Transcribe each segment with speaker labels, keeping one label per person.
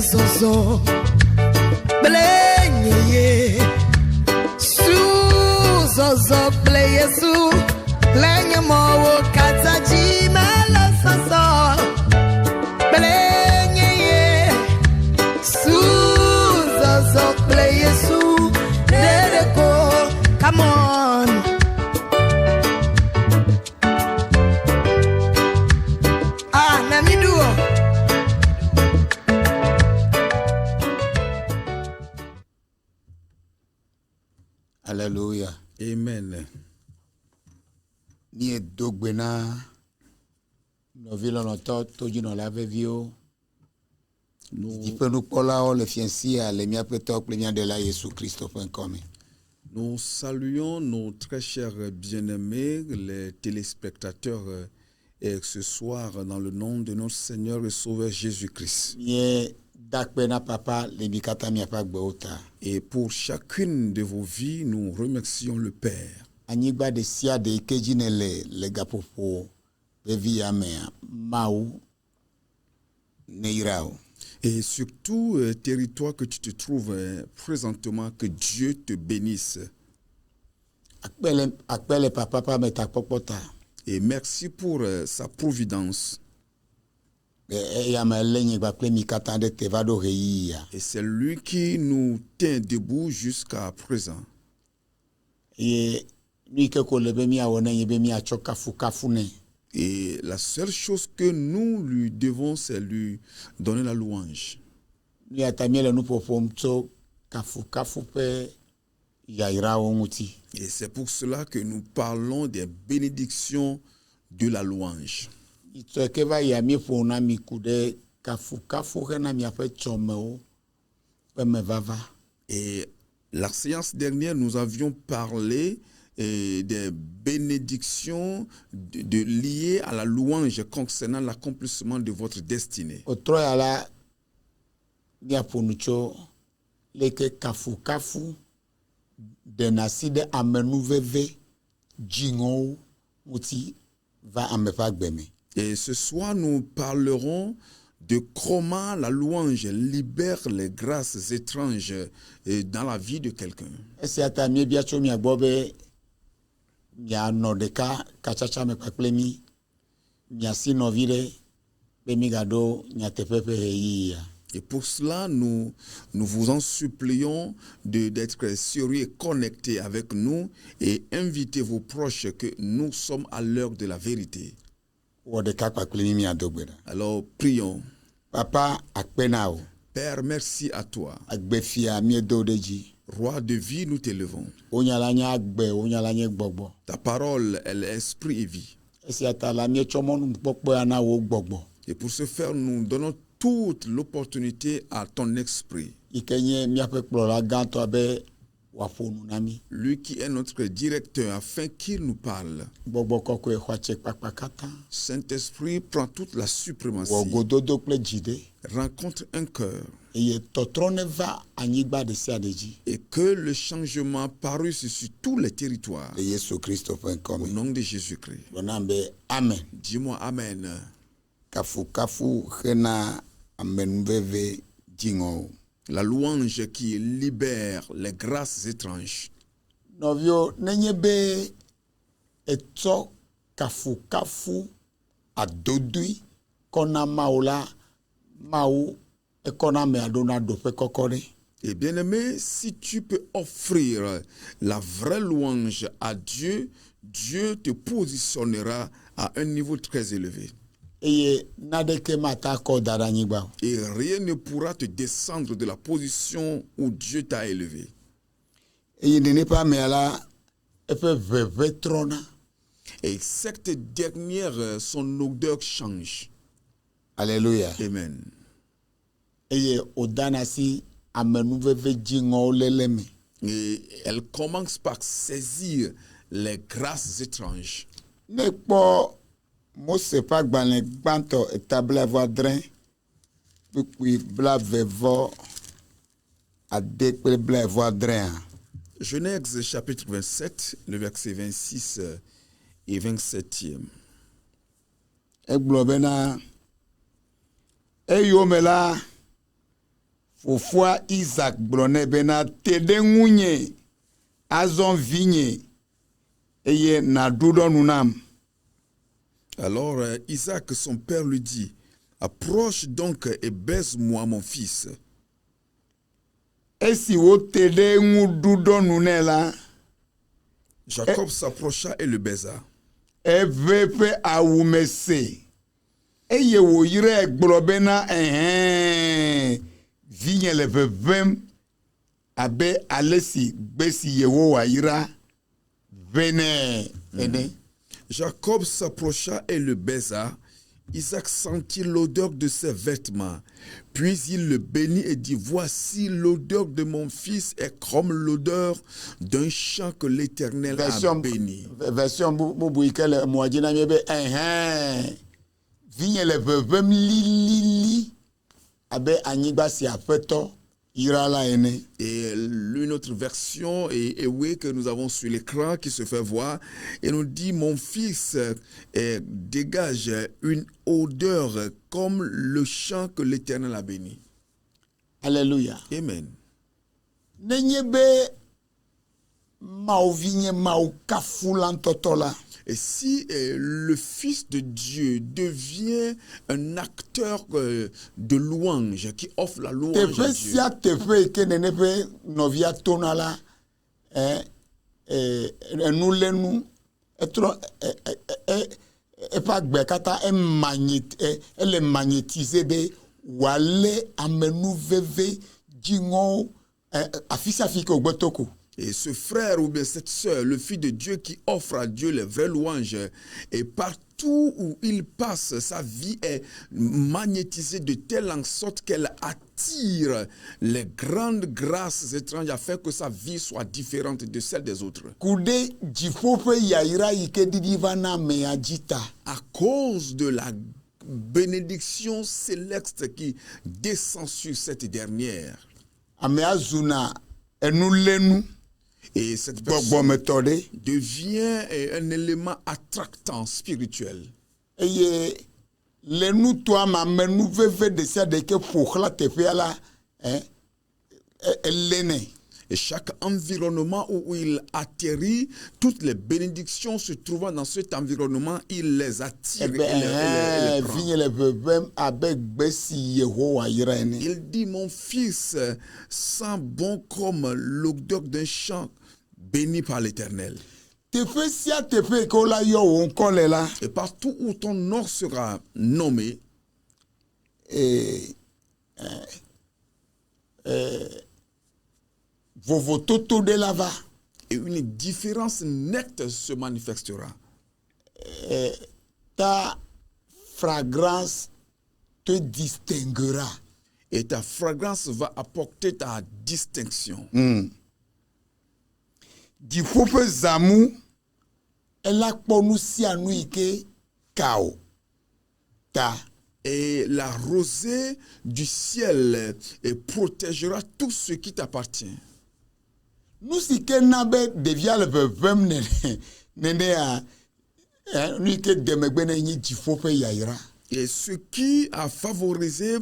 Speaker 1: Zozo Blenye Su Zozo Bleye Su Blenye Mowo Kataji Mela Zozo Blenye Su Zozo Bleye Su Dedeko. Come on.
Speaker 2: Alléluia.
Speaker 3: Amen.
Speaker 2: Ni dogbena no vilo no toji no la vevio. Nous nous pola le fiancia le mia petok le mia de la Jésus-Christ.com.
Speaker 3: Nous saluons nos très chers bien-aimés, les téléspectateurs, et ce soir dans le nom de notre Seigneur et Sauveur Jésus-Christ. Et pour chacune de vos vies, nous remercions le Père. Et surtout, territoire que tu te trouves présentement, que Dieu te bénisse. Et merci pour sa providence. Et c'est lui qui nous tient debout jusqu'à présent. Et la seule chose que nous lui devons, c'est lui donner la louange. Et c'est pour cela que nous parlons des bénédictions de la louange. Et la séance dernière, nous avions parlé des bénédictions liées à la louange concernant l'accomplissement de votre destinée. Et ce soir, nous parlerons de comment la louange libère les grâces étranges dans la vie de quelqu'un. Et pour cela, nous vous en supplions d'être sérieux et connectés avec nous et invitez vos proches que nous sommes à l'heure de la vérité. Alors prions.
Speaker 2: Papa,
Speaker 3: Père, merci à toi. Roi de vie, nous t'élevons. Ta parole, elle est esprit et vie. Et pour ce faire, nous donnons toute l'opportunité à ton esprit. Lui qui est notre directeur, afin qu'il nous parle. Saint-Esprit, prend toute la suprématie. Rencontre un cœur. Et que le changement parusse sur tous les territoires. Au nom de Jésus-Christ.
Speaker 2: Amen.
Speaker 3: Dis-moi Amen. La louange qui libère les grâces étranges.
Speaker 2: Novio nenyebe eto kafu adodui kona maula mau ekona me adona dope kokore.
Speaker 3: Et bien aimé, si tu peux offrir la vraie louange à Dieu, Dieu te positionnera à un niveau très élevé. Et rien ne pourra te descendre de la position où Dieu t'a élevé. Et cette dernière, son odeur change.
Speaker 2: Alléluia.
Speaker 3: Amen.
Speaker 2: Et
Speaker 3: elle commence par saisir les grâces étranges.
Speaker 2: Mose pas gbalé gbanto établi voidrin puis blavevo a déclaré voidrin.
Speaker 3: Genèse chapitre 27, le verset 26 et 27e.
Speaker 2: Eglobena eyomela fofoa Isaac gblɔ bena te ɖe ŋunye azɔ vinye eye nàɖu ɖɔ nu nam.
Speaker 3: Alors Isaac, son père, lui dit, approche donc et baise-moi mon fils.
Speaker 2: Esi wote ɖe ŋu ɖu ɖɔ nu nɛ la,
Speaker 3: Jacob s'approcha et le baisa.
Speaker 2: eve ƒe awume se eye wòyrae gblɔ bena vinye le vevem abe ale si gbe si Yehowa yra vɛ nɛ ene.
Speaker 3: Jacob s'approcha et le baisa. Isaac sentit l'odeur de ses vêtements. Puis il le bénit et dit, voici l'odeur de mon fils est comme l'odeur d'un champ que l'Éternel a béni.
Speaker 2: Version bubu yi ke le mɔdzi na mi be vinye le vevem lilili abe anyigba si aƒetɔ yra la ene.
Speaker 3: Et l'une autre version est oui que nous avons sur l'écran qui se fait voir et nous dit mon fils dégage une odeur comme le champ que l'Éternel a béni.
Speaker 2: Alléluia.
Speaker 3: Amen.
Speaker 2: Nenye be Mawu vinye Mawu kafu la ŋutɔtɔ la.
Speaker 3: Et si le Fils de Dieu devient un acteur de louange, qui offre la louange à
Speaker 2: Teƒe
Speaker 3: Dieu,
Speaker 2: sia teƒe yi ke nene ƒe nɔvia tona la, enulenu, etrɔ eƒe agbe katã ele magnétisé be wòalé amenuveve dziŋɔwo afi sia afi ke wògbe to ko.
Speaker 3: et ce frère ou bien cette sœur, le Fils de Dieu qui offre à Dieu les vraies louanges, et partout où il passe, sa vie est magnétisée de telle en sorte qu'elle attire les grandes grâces étranges afin que sa vie soit différente de celle des autres.
Speaker 2: Kude dziƒo ƒe yayra yi ke ɖiɖi va na amea dzi ta.
Speaker 3: À cause de la bénédiction céleste qui descend sur cette dernière.
Speaker 2: Amea zuna enulenu.
Speaker 3: Et cette personne
Speaker 2: Gbɔgbɔmetɔ ɖe.
Speaker 3: devient un élément attractant spirituel.
Speaker 2: Eye le nutoa me amenuveve ɖe sia ɖe ke ƒoxla teƒea la, elé nɛ.
Speaker 3: Et chaque environnement où il atterrit, toutes les bénédictions se trouvant dans cet environnement, il les attire.
Speaker 2: Ebe
Speaker 3: et les prend.
Speaker 2: vinye le vevem abe gbe si Yehowa yra ene.
Speaker 3: Il dit, mon fils sent bon comme l'odeur d'un champ béni par l'Éternel.
Speaker 2: Teƒe sia teƒe yi ke wola yɔ wò ŋkɔ le la,
Speaker 3: Et partout où ton nom sera nommé,
Speaker 2: vovototo ɖe la va.
Speaker 3: et une différence nette se manifestera.
Speaker 2: Ta fragrance te distinguera.
Speaker 3: Et ta fragrance va apporter ta distinction.
Speaker 2: Dziƒo ƒe zãmu ela kpɔ nu sia nu yi ke ka o ta.
Speaker 3: Et la rosée du ciel protégera tout ce qui t'appartient.
Speaker 2: Nu si ke na be ɖevia le vevem nenea, nu yi ke de megbe ne nyi dziƒo ƒe yayra.
Speaker 3: Et ce qui a favorisé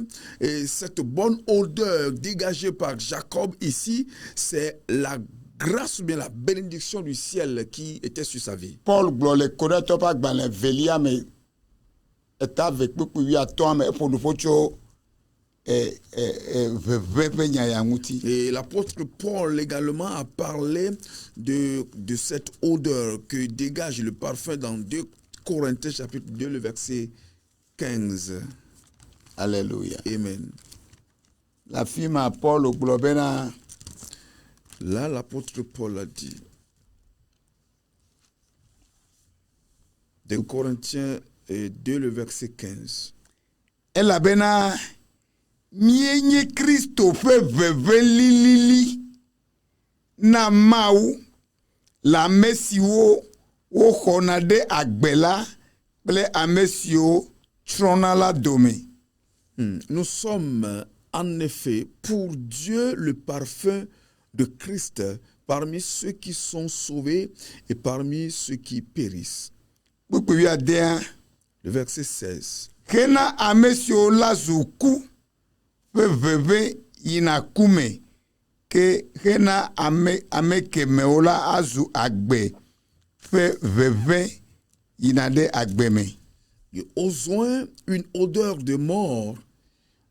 Speaker 3: cette bonne odeur dégagée par Jacob ici, c'est la grâce ou bien la bénédiction du ciel qui était sur sa vie.
Speaker 2: Paul gblɔ le Korinthitɔwo ƒe agbalẽ velia me eta ve kpekpe wuiatɔ̃a me eƒo nuƒo tso veve ƒe nyaya ŋuti.
Speaker 3: Et l'apôtre Paul également a parlé de cette odeur que dégage le parfum dans 2 Corinthiens chapitre 2, le verset 15.
Speaker 2: Alléluia.
Speaker 3: Amen.
Speaker 2: La fi ma Paul gblɔ bena
Speaker 3: Là, l'apôtre Paul a dit, 2 Corinthiens 2, le verset 15.
Speaker 2: elabena mienye Kristo ƒe veve lilili na Mawu le ame siwo woxɔna ɖe agbe la kple ame siwo tsrɔ̃na la dome.
Speaker 3: Nous sommes en effet pour Dieu le parfum de Christ parmi ceux qui sont sauvés et parmi ceux qui périssent.
Speaker 2: Kpekpe wuiadea,
Speaker 3: Le verset 16.
Speaker 2: hena ame siwo la zu ku ƒe veve yina kume ke hena ame kemewo la azu agbe fe veve yina de agbe me.
Speaker 3: Aux uns, une odeur de mort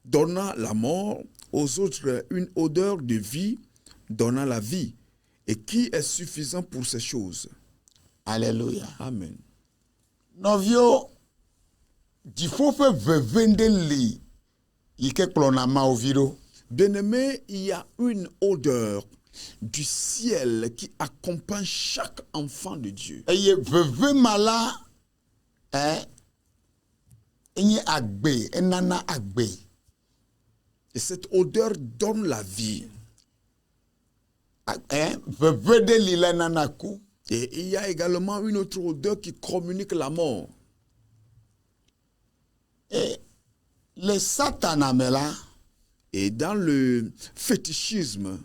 Speaker 3: donnant la mort, aux autres, une odeur de vie donnant la vie. Et qui est suffisant pour ces choses?
Speaker 2: Alléluia.
Speaker 3: Amen.
Speaker 2: Novio, il faut faire vevende li ike klonama oviro.
Speaker 3: Bien-aimé, il y a une odeur du ciel qui accompagne chaque enfant de Dieu.
Speaker 2: Eye veve mala enye agbe, enana agbe.
Speaker 3: Et cette odeur donne la vie.
Speaker 2: Veve de li la enana ku.
Speaker 3: Et il y a également une autre odeur qui communique la mort.
Speaker 2: Et le satanamela,
Speaker 3: Et dans le fétichisme,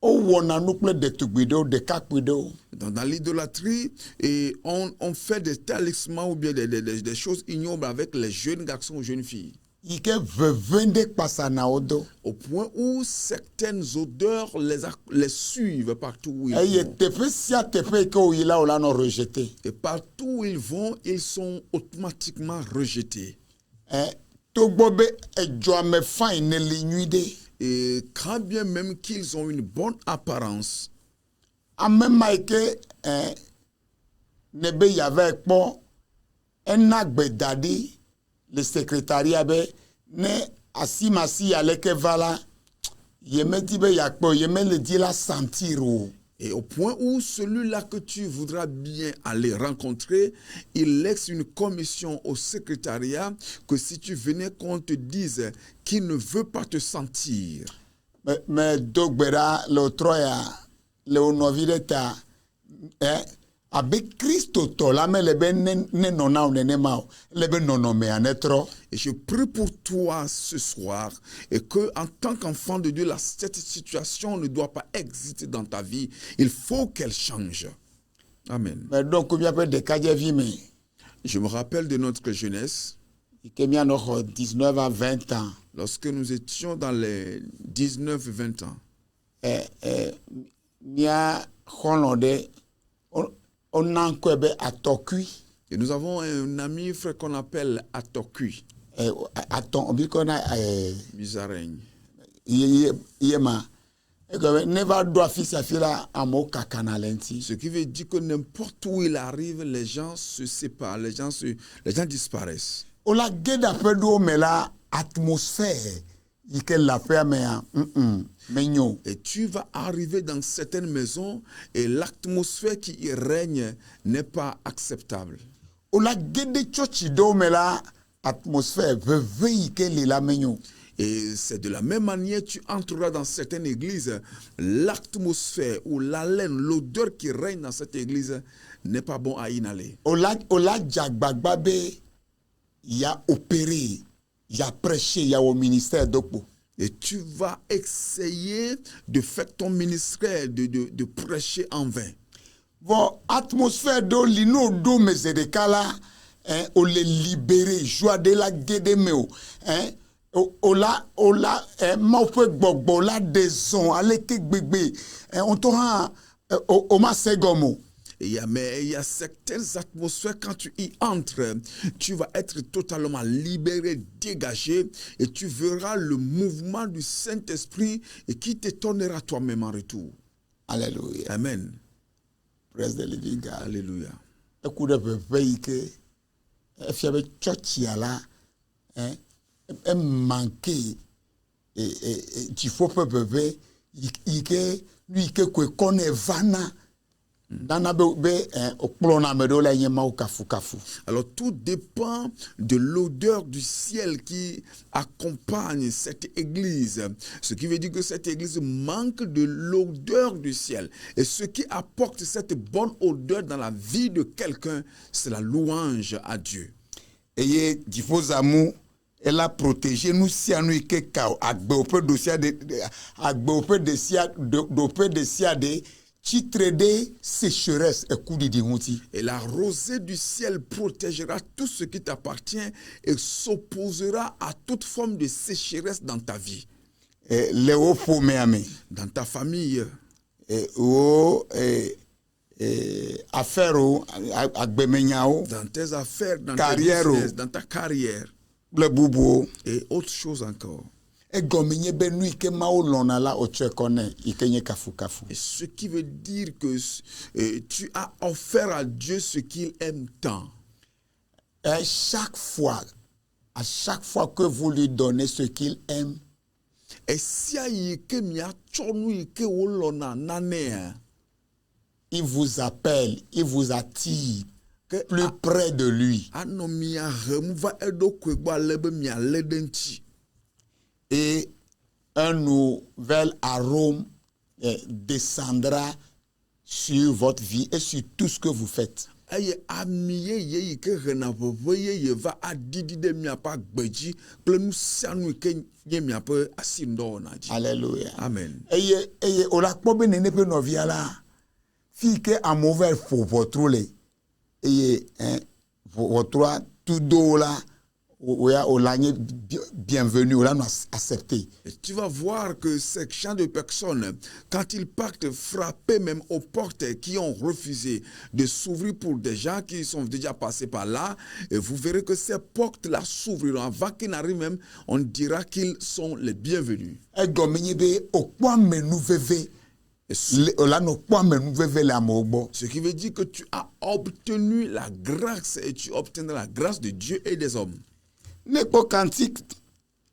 Speaker 2: o wona nuple de tugbido, de kakbido.
Speaker 3: dans l'idolâtrie, et on fait des talismans ou bien des choses ignobles avec les jeunes garçons ou jeunes filles.
Speaker 2: Ike vevende pasana odo.
Speaker 3: Au point où certaines odeurs les suivent partout où ils
Speaker 2: Eye
Speaker 3: vont.
Speaker 2: tefe sia tefe ke o yila o la no rejeté.
Speaker 3: Et partout où ils vont, ils sont automatiquement rejetés.
Speaker 2: Togbobe ejoame fain ne li nuide.
Speaker 3: Et quand bien même qu'ils ont une bonne apparence,
Speaker 2: Ame maike nebe yave ekpo enagbe dadi le secrétariat be ne asimasi aleke vala yeme dibe yakpo yeme le di la sentir o.
Speaker 3: et au point où celui-là que tu voudras bien aller rencontrer, il laisse une commission au secrétariat que si tu venais qu'on te dise qu'il ne veut pas te sentir.
Speaker 2: Me dogbera le troya le onovideta abe Christo to la me lebe ne nona o nene mao lebe nono me anetro.
Speaker 3: Et je prie pour toi ce soir et que en tant qu'enfant de Dieu, cette situation ne doit pas exister dans ta vie. Il faut qu'elle change. Amen.
Speaker 2: Mais donc combien peut de kaje vi me
Speaker 3: Je me rappelle de notre jeunesse,
Speaker 2: ike mi ano 19 à 20 ans.
Speaker 3: lorsque nous étions dans les 19-20 ans.
Speaker 2: Mia holonde on ankwebe atokui.
Speaker 3: Et nous avons un ami frère qu'on appelle Atokui.
Speaker 2: Aton bikona
Speaker 3: Misaraigne.
Speaker 2: yema never do afisa fila amo kakana lenti.
Speaker 3: Ce qui veut dire que n'importe où il arrive, les gens se séparent, les gens disparaissent.
Speaker 2: Ola geda pedo mela atmosphère ike la faire mea menyo.
Speaker 3: Et tu vas arriver dans certaines maisons et l'atmosphère qui y règne n'est pas acceptable.
Speaker 2: Ola gede chochi do mela atmosphère veve ike lila menyo.
Speaker 3: Et c'est de la même manière tu entreras dans certaines églises, l'atmosphère ou l'haleine, l'odeur qui règne dans cette église n'est pas bon à inhaler.
Speaker 2: Ola jagbagbabe ya opéré, ya prêché, ya au ministère d'Okpo.
Speaker 3: Et tu vas essayer de faire ton ministère, de prêcher en vain.
Speaker 2: Bon, atmosphère do lino do mezedekala, o le libérer, joie de la gedemeo, ola, maufe gbogbo la deson, aleke gbegbe, on t'aura, o ma segomo.
Speaker 3: Mais il y a certaines atmosphères, quand tu y entres, tu vas être totalement libéré, dégagé, et tu verras le mouvement du Saint-Esprit et qui t'étonnera toi-même en retour.
Speaker 2: Alléluia.
Speaker 3: Amen.
Speaker 2: Praise the living God.
Speaker 3: Alléluia.
Speaker 2: Écoute, veille fiabe church la, manqué, tu faut pas bébé, ike lui que connaît vana. Alors
Speaker 3: tout dépend de l'odeur du ciel qui accompagne cette église. Ce qui veut dire que cette église manque de l'odeur du ciel. Et ce qui apporte cette bonne odeur dans la vie de quelqu'un, c'est la louange à Dieu.
Speaker 2: Et il faut amour. Elle a protégé nous si à nous que agbe au peu de siade titre de sécheresse et coup de dignité.
Speaker 3: Et la rosée du ciel protégera tout ce qui t'appartient et s'opposera à toute forme de sécheresse dans ta vie,
Speaker 2: Les hauts paumés amis.
Speaker 3: dans ta famille,
Speaker 2: Affaires agbemenya
Speaker 3: dans tes affaires, dans
Speaker 2: Carrière,
Speaker 3: tes business, dans ta carrière
Speaker 2: le boubou.
Speaker 3: et autre chose encore.
Speaker 2: Et gomenye be nui ke mao lona la ochekone ikenye kafu kafu.
Speaker 3: Et ce qui veut dire que tu as offert à Dieu ce qu'il aime tant.
Speaker 2: Et à chaque fois que vous lui donnez ce qu'il aime,
Speaker 3: Et si que mia chonu que wolona nane,
Speaker 2: il vous appelle, il vous attire plus près de lui.
Speaker 3: anomia remuva edo kwegba lebe mia ledenti.
Speaker 2: Et un nouvel arôme descendra sur votre vie et sur tout ce que vous faites.
Speaker 3: Eye amiye ye ke rena popo ye va adidi de mia pa gbeji ple nu sianu ke ye mia pa asindo na ji.
Speaker 2: Alléluia.
Speaker 3: Amen.
Speaker 2: Et ola kpobe nene pe novia la fi ke a mauvais pour votre le. Et votre tout do la bienvenue, on l'a accepté.
Speaker 3: Et tu vas voir que ces gens de personnes, quand ils partent frapper même aux portes qui ont refusé de s'ouvrir pour des gens qui sont déjà passés par là, et vous verrez que ces portes-là s'ouvriront. Avant qu'ils n'arrivent même, on dira qu'ils sont les bienvenus.
Speaker 2: Et
Speaker 3: ce qui veut dire que tu as obtenu la grâce et tu obtiendras la grâce de Dieu et des hommes.
Speaker 2: N'est pas cantique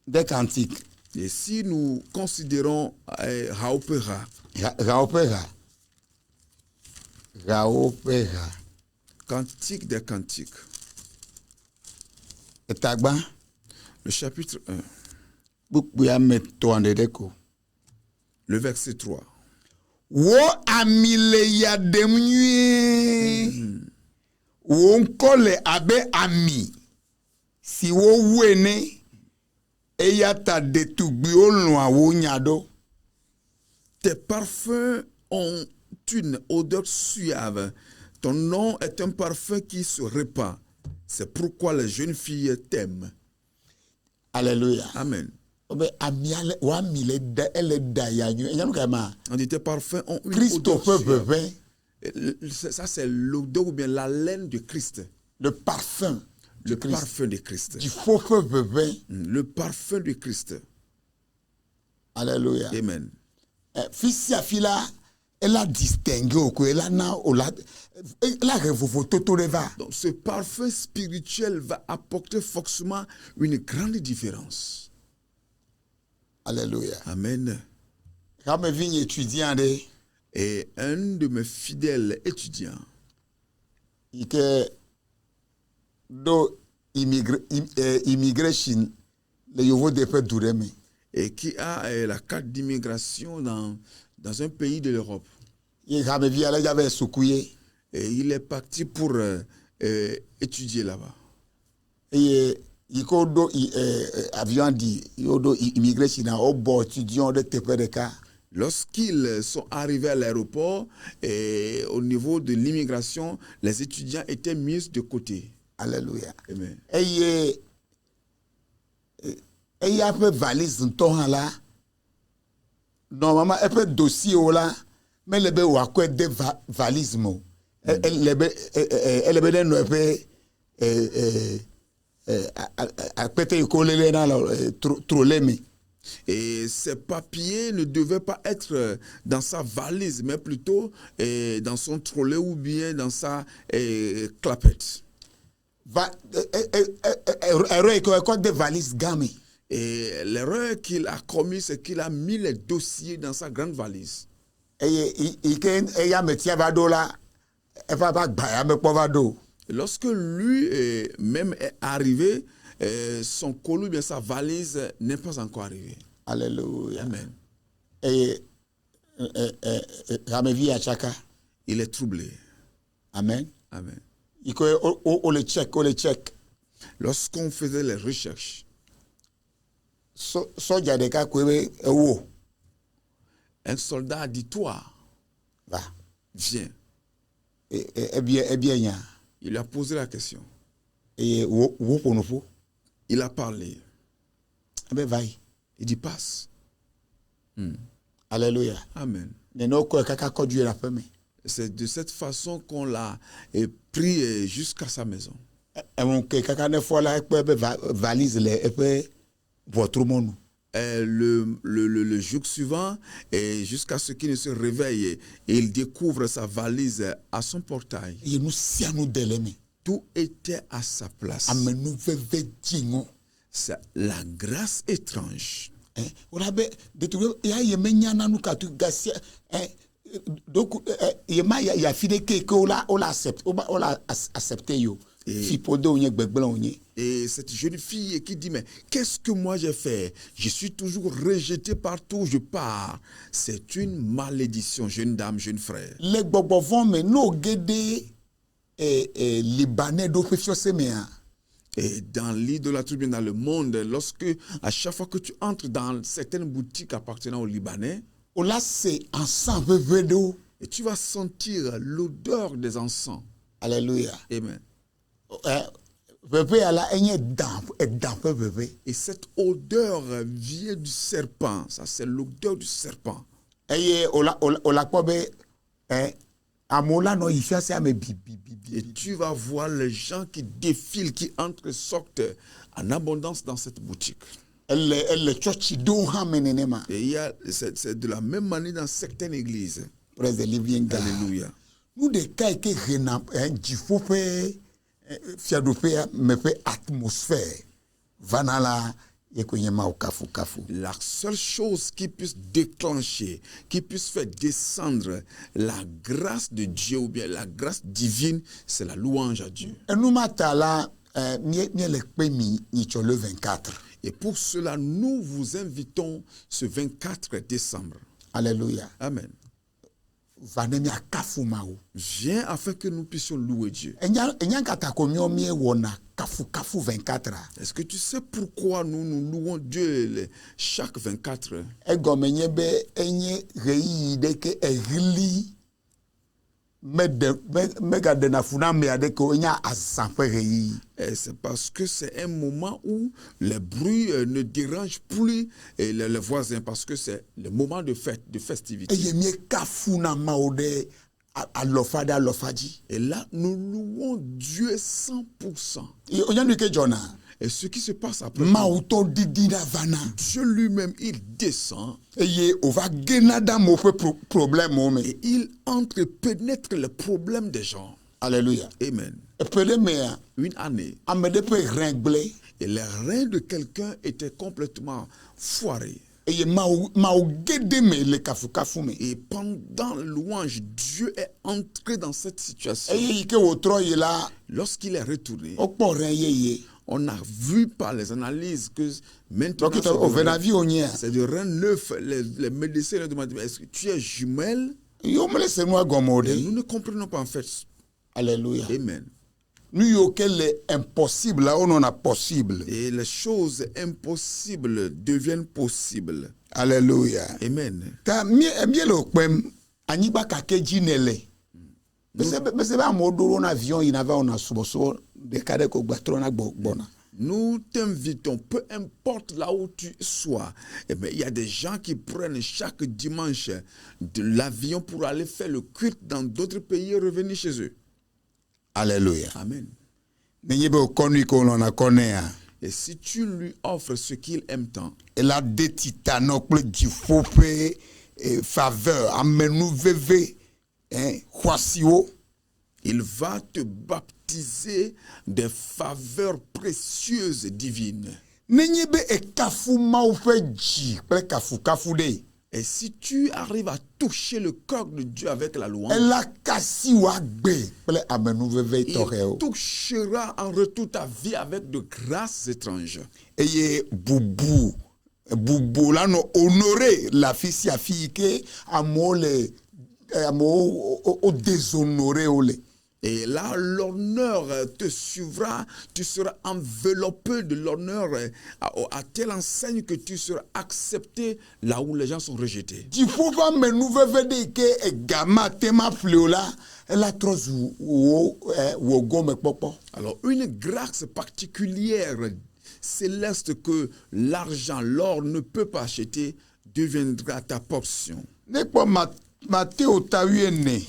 Speaker 2: des cantiques.
Speaker 3: Et si nous considérons Raopera, cantique des cantiques, le chapitre 1, le verset 3.
Speaker 2: Wo amile ya demnue wo nkole abe ami si wo wene eyata detugbi olun awo nyado.
Speaker 3: Tes parfums ont une odeur suave. Ton nom est un parfum qui se répand. C'est pourquoi les jeunes filles t'aiment.
Speaker 2: Alléluia.
Speaker 3: Amen.
Speaker 2: On dit
Speaker 3: tes parfums ont une
Speaker 2: Christophe
Speaker 3: odeur suave. Ça, c'est l'odeur ou bien l'haleine de Christ.
Speaker 2: Le parfum.
Speaker 3: Le parfum de Christ.
Speaker 2: Du faux bébé.
Speaker 3: Le parfum de Christ.
Speaker 2: Alléluia.
Speaker 3: Amen.
Speaker 2: Fils ya fila, elle a distingué au elle a na elle a revovoto to leva.
Speaker 3: Donc ce parfum spirituel va apporter forcément une grande différence.
Speaker 2: Alléluia.
Speaker 3: Amen.
Speaker 2: Quand je viens étudiant
Speaker 3: et un de mes fidèles étudiants,
Speaker 2: il était do immigration le yovo de pe dureme.
Speaker 3: Et qui a la carte d'immigration dans un pays de l'Europe.
Speaker 2: Et
Speaker 3: il est parti pour étudier là-bas.
Speaker 2: Et il avion dit immigration au bord étudiant de Tepedeka.
Speaker 3: Lorsqu'ils sont arrivés à l'aéroport, et au niveau de l'immigration, les étudiants étaient mis de côté.
Speaker 2: Alléluia.
Speaker 3: Amen.
Speaker 2: Et il y a un peu valise dans là. Normalement, un peu dossier là, mais le béou a quoi de valise mo. Elle le béou un peu à peut-être coller trop l'aimé.
Speaker 3: Et ces papiers ne devaient pas être dans sa valise, mais plutôt dans son trolley ou bien dans sa clapette.
Speaker 2: Quoi de valise gamme.
Speaker 3: Et l'erreur qu'il a commise, c'est qu'il a mis les dossiers dans sa grande valise. Lorsque lui même est arrivé, son colis, bien sa valise n'est pas encore arrivée.
Speaker 2: Alléluia.
Speaker 3: Amen.
Speaker 2: Et
Speaker 3: il est troublé.
Speaker 2: Amen.
Speaker 3: Amen.
Speaker 2: Le check.
Speaker 3: Lorsqu'on faisait les recherches,
Speaker 2: un soldat
Speaker 3: a dit, toi,
Speaker 2: va.
Speaker 3: viens.
Speaker 2: Eh bien,
Speaker 3: Il lui a posé la question.
Speaker 2: et wo ponofo.
Speaker 3: Il a parlé.
Speaker 2: Eh bien, vaille.
Speaker 3: Il dit passe.
Speaker 2: Alléluia.
Speaker 3: Amen.
Speaker 2: Neno ko kaka conduire la femme.
Speaker 3: C'est de cette façon qu'on l'a pris jusqu'à sa maison.
Speaker 2: Et mon kaka ne fois là peut valise les et peut votre monde.
Speaker 3: Le jour suivant, et jusqu'à ce qu'il ne se réveille, il découvre sa valise à son portail.
Speaker 2: Et nous si à nous délémer.
Speaker 3: Tout était à sa place.
Speaker 2: Amen nous veve dingo.
Speaker 3: C'est la grâce étrange.
Speaker 2: On a de tout il y a yemenya na nous katu gasia donc il y a fide que on l'a accepté yo.
Speaker 3: Et cette jeune fille qui dit, mais qu'est-ce que moi j'ai fait? Je suis toujours rejeté partout où je pars. C'est une malédiction, jeune dame, jeune frère.
Speaker 2: Les bobovons, mais nous, guédés, Libanais,
Speaker 3: et dans l'idolâtrie, dans le monde, lorsque, à chaque fois que tu entres dans certaines boutiques appartenant aux Libanais,
Speaker 2: là, c'est ensemble,
Speaker 3: et tu vas sentir l'odeur des encens.
Speaker 2: Alléluia.
Speaker 3: Amen. Et cette odeur vient du serpent. Ça, c'est l'odeur du serpent.
Speaker 2: Et
Speaker 3: tu vas voir les gens qui défilent, qui entrent et sortent en abondance dans cette boutique. Et c'est de la même manière dans certaines églises. Alléluia.
Speaker 2: Nous, des cas qui sont me fait atmosphère. Vanala,
Speaker 3: la seule chose qui puisse déclencher, qui puisse faire descendre la grâce de Dieu ou bien la grâce divine, c'est la louange à Dieu.
Speaker 2: Et nous matala le 24.
Speaker 3: Et pour cela, nous vous invitons ce 24 décembre.
Speaker 2: Alléluia.
Speaker 3: Amen. Viens afin que nous puissions louer Dieu. Est-ce que tu sais pourquoi nous louons Dieu chaque 24 heures? Et c'est parce que c'est un moment où les bruits ne dérangent plus les voisins, parce que c'est le moment de fête, de festivité. Et là, nous louons Dieu 100%. Et ce qui se passe après, Dieu lui-même, il descend. Et il entre et pénètre les problèmes des gens.
Speaker 2: Alléluia.
Speaker 3: Amen. Une année. Et les reins de quelqu'un étaient complètement foirés. Et pendant la louange, Dieu est entré dans cette situation. Lorsqu'il est retourné, on a vu par les analyses que maintenant c'est de rein neuf. Les médecins leur demandent, est-ce que tu es jumelle? Et nous ne comprenons pas en fait.
Speaker 2: Alléluia.
Speaker 3: Amen.
Speaker 2: Nous les impossibles là on a possible.
Speaker 3: Et les choses impossibles deviennent possibles.
Speaker 2: Alléluia.
Speaker 3: Amen.
Speaker 2: Ta bien le pem aniba kakeji nele. Mais c'est pas modoro na avion il n'avait on a sobo de kade ko gbatrona bona.
Speaker 3: Nous t'invitons, peu importe là où tu sois. Eh bien, il y a des gens qui prennent chaque dimanche de l'avion pour aller faire le culte dans d'autres pays et revenir chez eux.
Speaker 2: Alléluia.
Speaker 3: Amen. Et si tu lui offres ce qu'il aime tant,
Speaker 2: il a des titanople du faux faveur, amenu veve,
Speaker 3: il va te baptiser des faveurs précieuses divines. Et si tu arrives à toucher le cœur de Dieu avec la louange, il touchera en retour ta vie avec de grâces étranges.
Speaker 2: Et boubou là nous honorer la fille que amour au déshonoré.
Speaker 3: Et là, l'honneur te suivra, tu seras enveloppé de l'honneur à telle enseigne que tu seras accepté là où les gens sont rejetés.
Speaker 2: Tu faut pas me nouvelle de que gamma tema fliola la trosse ou gomme popo.
Speaker 3: Alors, une grâce particulière, céleste que l'argent, l'or ne peut pas acheter, deviendra ta portion.
Speaker 2: Ne pas Matthieu tawiene.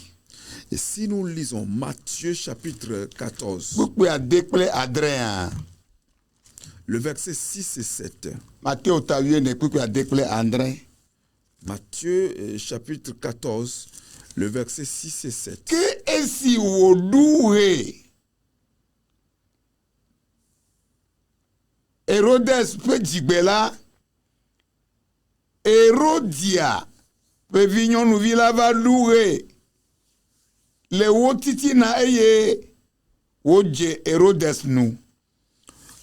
Speaker 3: Et si nous lisons Matthieu chapitre 14,
Speaker 2: Beaucoup a déclaré Adrien.
Speaker 3: le verset 6 et 7.
Speaker 2: Matthieu tawiene beaucoup a déclaré André.
Speaker 3: Matthieu chapitre 14, le verset 6 et 7.
Speaker 2: Que esi wodoué Hérodès peut djibela Hérodia peut vignon nous villa va louer le wotiti na eye wodje Hérodès nous.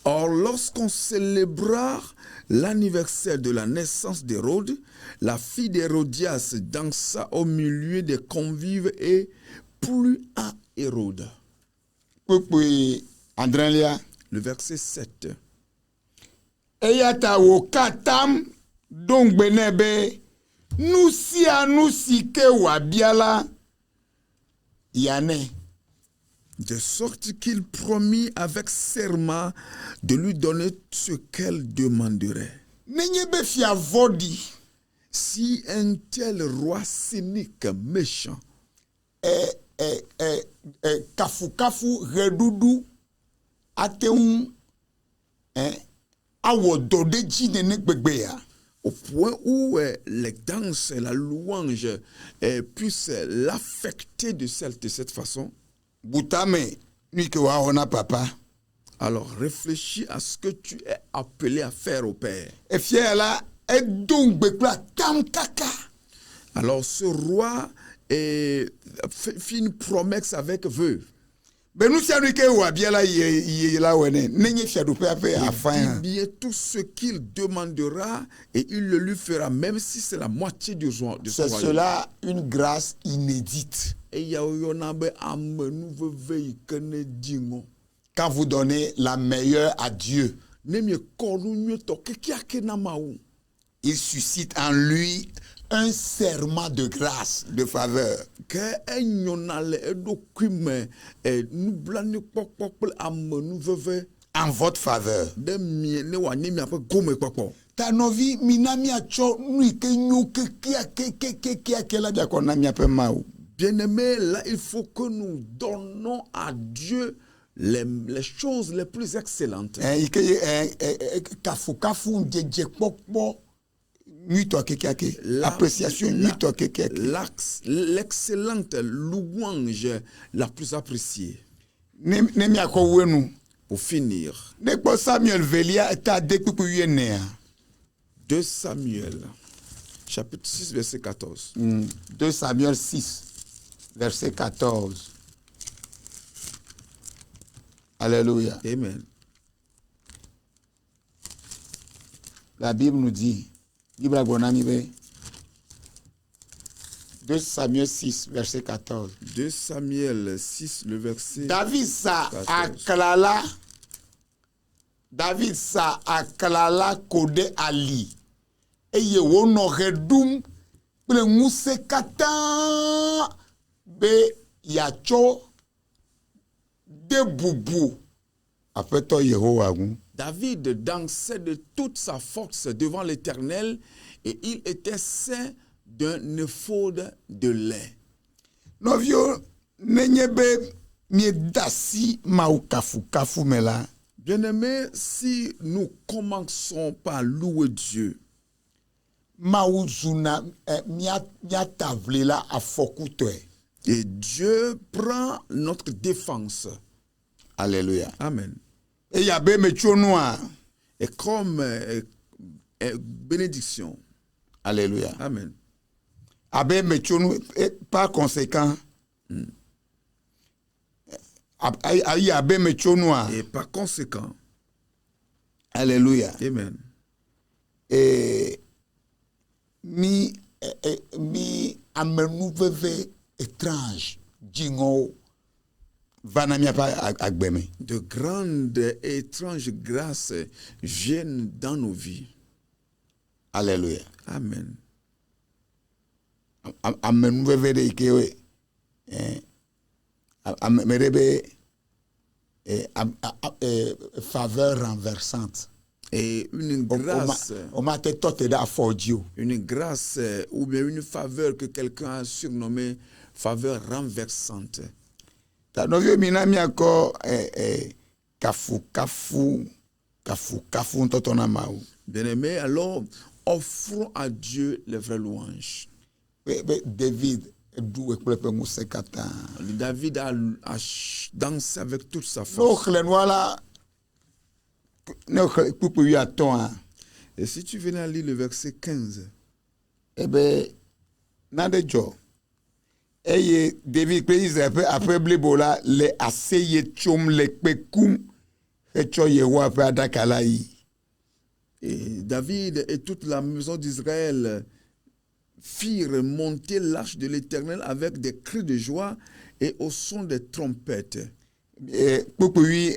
Speaker 3: Or, lorsqu'on célébra l'anniversaire de la naissance d'Hérode, la fille d'Hérodias dansa au milieu des convives et plut à Hérode.
Speaker 2: Pupui Andrélia
Speaker 3: Le verset 7.
Speaker 2: eyata wo katam donc benebe nous si a nous si ke wabiala yane.
Speaker 3: De sorte qu'il promit avec serment de lui donner ce qu'elle demanderait.
Speaker 2: Nenye be fia vodi
Speaker 3: Si un tel roi cynique, méchant,
Speaker 2: kafu redudu ateun awo dode ji nene gbegbe ya.
Speaker 3: au point où les danses et la louange puissent l'affecter de cette façon,
Speaker 2: Boutame ni ke wa hona papa.
Speaker 3: alors réfléchis à ce que tu es appelé à faire au Père.
Speaker 2: E fia la e donc gbekla tam kaka.
Speaker 3: Alors ce roi fit une promesse avec vœu.
Speaker 2: Benu sia ni ke wabiala ye la wene nenye fia do pe ape
Speaker 3: Il
Speaker 2: afan.
Speaker 3: dit bien tout ce qu'il demandera et il le lui fera, même si c'est la moitié de son
Speaker 2: C'est
Speaker 3: royaume.
Speaker 2: cela une grâce inédite. Quand vous donnez la meilleure à Dieu, il suscite en lui un serment de grâce, de faveur. En votre faveur. Ta novi minami acho nuike nyuke kia la bia kona mi ape mau.
Speaker 3: Bien-aimés, là, il faut que nous donnons à Dieu les choses les plus excellentes.
Speaker 2: Kafu ndjeje pokpo nuito kekiake. Appréciation nuito kekiake.
Speaker 3: L'excellente louange la plus appréciée.
Speaker 2: Ne mi akowenu.
Speaker 3: Pour finir,
Speaker 2: Nekpo Samuel velia ta dekpuku yene.
Speaker 3: 2 Samuel, chapitre 6, verset 14.
Speaker 2: 2 Samuel 6, verset 14. Alléluia.
Speaker 3: Amen.
Speaker 2: La Bible nous dit, 2 Samuel 6, verset 14.
Speaker 3: 2 Samuel 6, le verset
Speaker 2: David sa
Speaker 3: 14.
Speaker 2: akalala kode ali. Eye wono redum ple nguse katan be yacho de bubu. Apeto Yehowa gun.
Speaker 3: David dansait de toute sa force devant l'Éternel et il était ceint d'un éphod de lait.
Speaker 2: Novio nenyebe mi dasi mau kafu mela.
Speaker 3: Bien-aimés, si nous commençons par louer Dieu,
Speaker 2: Mau zuna mia tavlela afokutwe.
Speaker 3: et Dieu prend notre défense.
Speaker 2: Alléluia.
Speaker 3: Amen.
Speaker 2: Et yabe me chonwa.
Speaker 3: Et comme bénédiction.
Speaker 2: Alléluia.
Speaker 3: Amen.
Speaker 2: Abe me chonu par conséquent. Aïe abe me chonwa.
Speaker 3: Et par conséquent,
Speaker 2: Alléluia.
Speaker 3: amen.
Speaker 2: Et mi amenuveve étrange jingo va na miaƒe agbe me.
Speaker 3: de grandes et étranges grâces viennent dans nos vies.
Speaker 2: Alléluia.
Speaker 3: Amen.
Speaker 2: Ame nuveve ɖe yi ke ame ɖe be faveur renversante.
Speaker 3: Et une grâce,
Speaker 2: On m'a te tɔte ɖe afɔ dzi o.
Speaker 3: une grâce ou bien une faveur que quelqu'un a surnommée faveur renversante.
Speaker 2: Ta nɔviwo mi na miakɔ kafu ŋutɔtɔ na Mawu.
Speaker 3: Bien-aimés, alors offrons à Dieu les vraies louanges.
Speaker 2: Be David du ekple ƒe ŋusẽ katã.
Speaker 3: David a dansé avec toute sa
Speaker 2: Ne
Speaker 3: force.
Speaker 2: woxlẽ nua la, ne woxlẽ kpukpu 15
Speaker 3: Et si tu venais à lire le verset 15,
Speaker 2: ebe naɖe dzɔ eye David kple Israel ƒe aƒe blibo la le aseye tsom le kpe kum hetsɔ Yehowa ƒe aɖaka la yi.
Speaker 3: et David et toute la maison d'Israël firent monter l'arche de l'Éternel avec des cris de joie et au son des trompettes.
Speaker 2: Kpukpu 10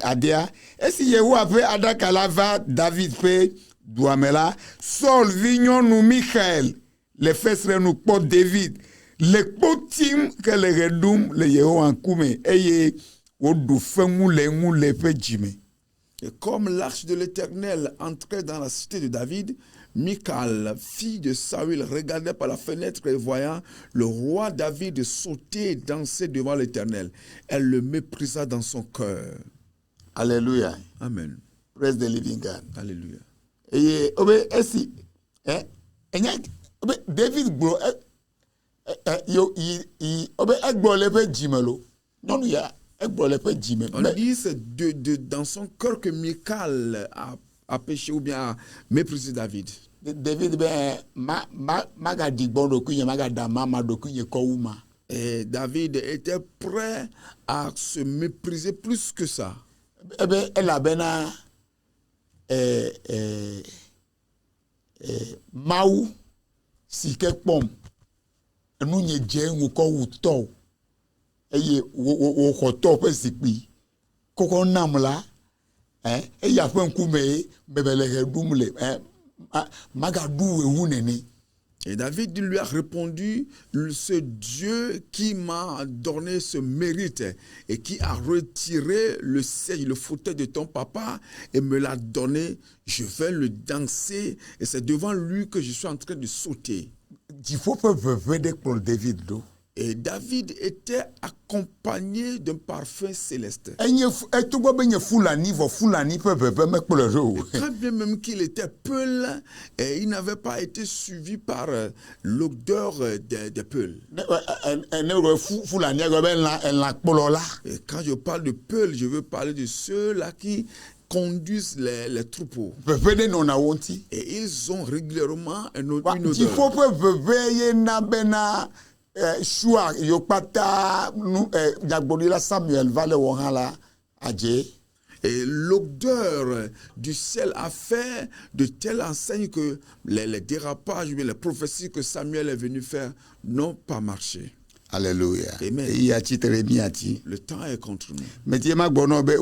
Speaker 2: esi Yehowa ƒe aɖaka la va David ƒe dua me la, Saul vinyɔnu Michael le fesrenu kpɔ David le kpo tim ke le ɣe ɖum le Yehowa ŋkume eye woɖu feŋu le eŋu le eƒe dzime.
Speaker 3: Et comme l'arche de l'Éternel entrait dans la cité de David, Michal, fille de Saül, regardait par la fenêtre et voyant le roi David sauter et danser devant l'Éternel. Elle le méprisa dans son cœur.
Speaker 2: Alléluia.
Speaker 3: Amen.
Speaker 2: Praise the living God.
Speaker 3: Alléluia.
Speaker 2: Eye obe esi enya obe David gblɔ yo yi obe egblɔ le eƒe dzime lo. Nyɔnu ya egblɔ le eƒe dzime.
Speaker 3: On dit c'est dans son cœur que Michal a péché ou bien a méprisé David.
Speaker 2: David be magadi gbɔ ɖokui nye magada ma ɖokui nye kɔ wu ma.
Speaker 3: Et David était prêt à se mépriser plus que ça.
Speaker 2: Ebe elabena Mawu si ke kpɔm enu nye dze ŋu kɔ wu tɔ eye wo xɔ tɔ ƒe zikpui kɔkɔ nam la eya ƒe ŋkume bebe le ɣe ɖum le magaɖu ewu nene.
Speaker 3: Et David lui a répondu, ce Dieu qui m'a donné ce mérite et qui a retiré le siège, le fauteuil de ton papa et me l'a donné, je vais le danser et c'est devant lui que je suis en train de sauter.
Speaker 2: Dziƒo ƒe veve ɖe kplɔ David ɖo.
Speaker 3: Et David était accompagné d'un parfum céleste.
Speaker 2: Togbɔ be nye Fulani vɔ Fulani ƒe veve mekplɔe ɖo o.
Speaker 3: Quand bien même qu'il était peul, il n'avait pas été suivi par l'odeur des peuls.
Speaker 2: Ne wɔ Fulani gɔ be elã kplɔla.
Speaker 3: Et quand je parle de peuls, je veux parler de ceux-là qui conduisent les troupeaux.
Speaker 2: Veve ɖe nɔna wo ŋuti.
Speaker 3: Et ils ont régulièrement une odeur.
Speaker 2: Dziƒo ƒe veve ye na bena Shua yo kpata Nyagblɔɖila Samuel va le wɔ hã la adze.
Speaker 3: Et l'odeur du ciel a fait de telle enseigne que les dérapages, les prophéties que Samuel est venu faire n'ont pas marché.
Speaker 2: Alléluia.
Speaker 3: Amen.
Speaker 2: Eya tsitre miati.
Speaker 3: Le temps est contre nous.
Speaker 2: Mais tie ma gbɔnɔ be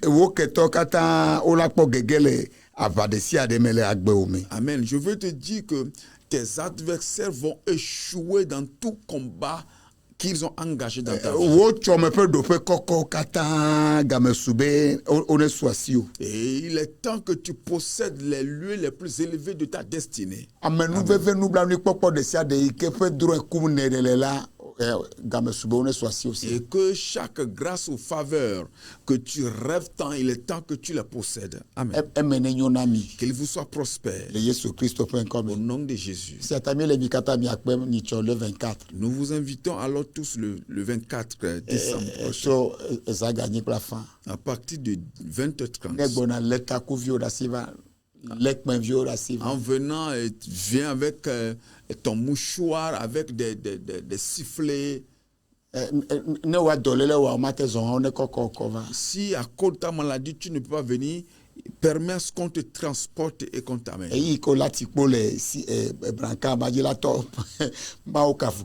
Speaker 2: wo ketɔ katã wo la kpɔ gege le ava ɖe sia ɖe me le agbewo me.
Speaker 3: Amen. Je veux te dire que tes adversaires vont échouer dans tout combat qu'ils ont engagé dans ta vie.
Speaker 2: Wo tsɔme ƒe ɖoƒe kɔkɔ katã game su be wo ne su asi o.
Speaker 3: Et il est temps que tu possèdes les lieux les plus élevés de ta destinée.
Speaker 2: Amenuveve nublanuikpɔkpɔ ɖe sia ɖe yi ke ƒe drɔ̃e kum ne le la game su be wo ne su asi aussi.
Speaker 3: Et que chaque grâce ou faveur que tu rêves tant, il est temps que tu la possèdes. Amen.
Speaker 2: Eme ne nyo na mi.
Speaker 3: Qu'il vous soit prospère.
Speaker 2: Le Yesu Kristo ƒe ŋkɔ
Speaker 3: Au
Speaker 2: me.
Speaker 3: nom de Jésus.
Speaker 2: Si atami le mi katã miakpe nyitsɔ le 24.
Speaker 3: Nous vous invitons alors tous le 24 décembre prochain,
Speaker 2: Tso zaganyigba kple afã.
Speaker 3: à partir de
Speaker 2: Ne
Speaker 3: 20h30.
Speaker 2: gbɔna le takuviwo ɖe asi va, le kpẽviwo ɖe asi va.
Speaker 3: En venant, viens avec ton mouchoir, avec des sifflets.
Speaker 2: Ne wa dɔléle wa o ma te zɔn ne kɔkɔ kɔ va.
Speaker 3: Si à cause de ta maladie, tu ne peux pas venir, permet à ce qu'on te transporte et qu'on t'amène.
Speaker 2: eyi ko lati kpo le si branka majila to ma o kafu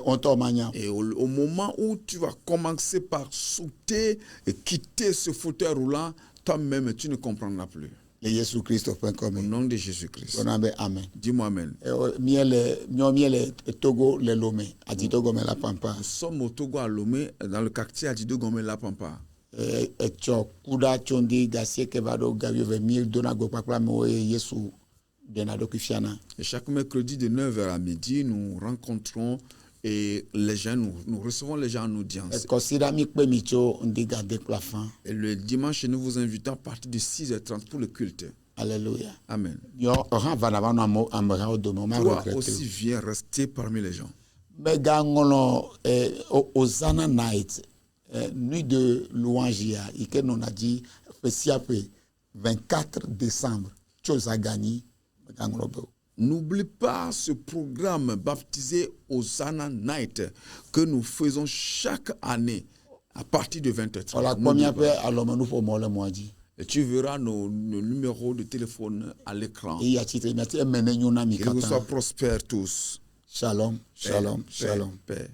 Speaker 2: on to manya.
Speaker 3: Et au moment où tu vas commencer par sauter et quitter ce fauteuil roulant, toi-même, tu ne comprendras plus.
Speaker 2: Le Yesu Christo pen
Speaker 3: Au
Speaker 2: comme
Speaker 3: nom de Jésus-Christ.
Speaker 2: on abe amen.
Speaker 3: Dis-moi Amen.
Speaker 2: miele Togo le Lomé ati Togo me la pampa
Speaker 3: Nous sommes au Togo à Lomé, dans le quartier Adido Gomé La Pampa.
Speaker 2: cho kuda chondi gasie ke bado gavio ve mi dona go papla mo Yesu denado kifiana.
Speaker 3: Et chaque mercredi de 9h à midi, nous rencontrons et les gens, nous recevons les gens en audience.
Speaker 2: Considère mi pe mi cho ndi garder plafond.
Speaker 3: Et le dimanche, nous vous invitons à partir de 6h30 pour le culte.
Speaker 2: Alléluia.
Speaker 3: Amen.
Speaker 2: Yo ohan vanava no amara o dono ma
Speaker 3: Toi
Speaker 2: regretter.
Speaker 3: aussi viens rester parmi les gens.
Speaker 2: Mega ngolo Hosanna night nuit de louange ya ike non a dit siape 24 décembre chose a gagné mega ngolo be.
Speaker 3: N'oublie pas ce programme baptisé Hosanna Night que nous faisons chaque année à partir de 20h30.
Speaker 2: La première paix alors nous faut moi le mois-dit.
Speaker 3: Et tu verras nos numéros de téléphone à l'écran.
Speaker 2: Et il y a titre merci emene nyona mi
Speaker 3: Que vous
Speaker 2: kata.
Speaker 3: soyez prospères tous.
Speaker 2: Shalom,
Speaker 3: Paix,
Speaker 2: shalom,
Speaker 3: paix,
Speaker 2: shalom.
Speaker 3: paix.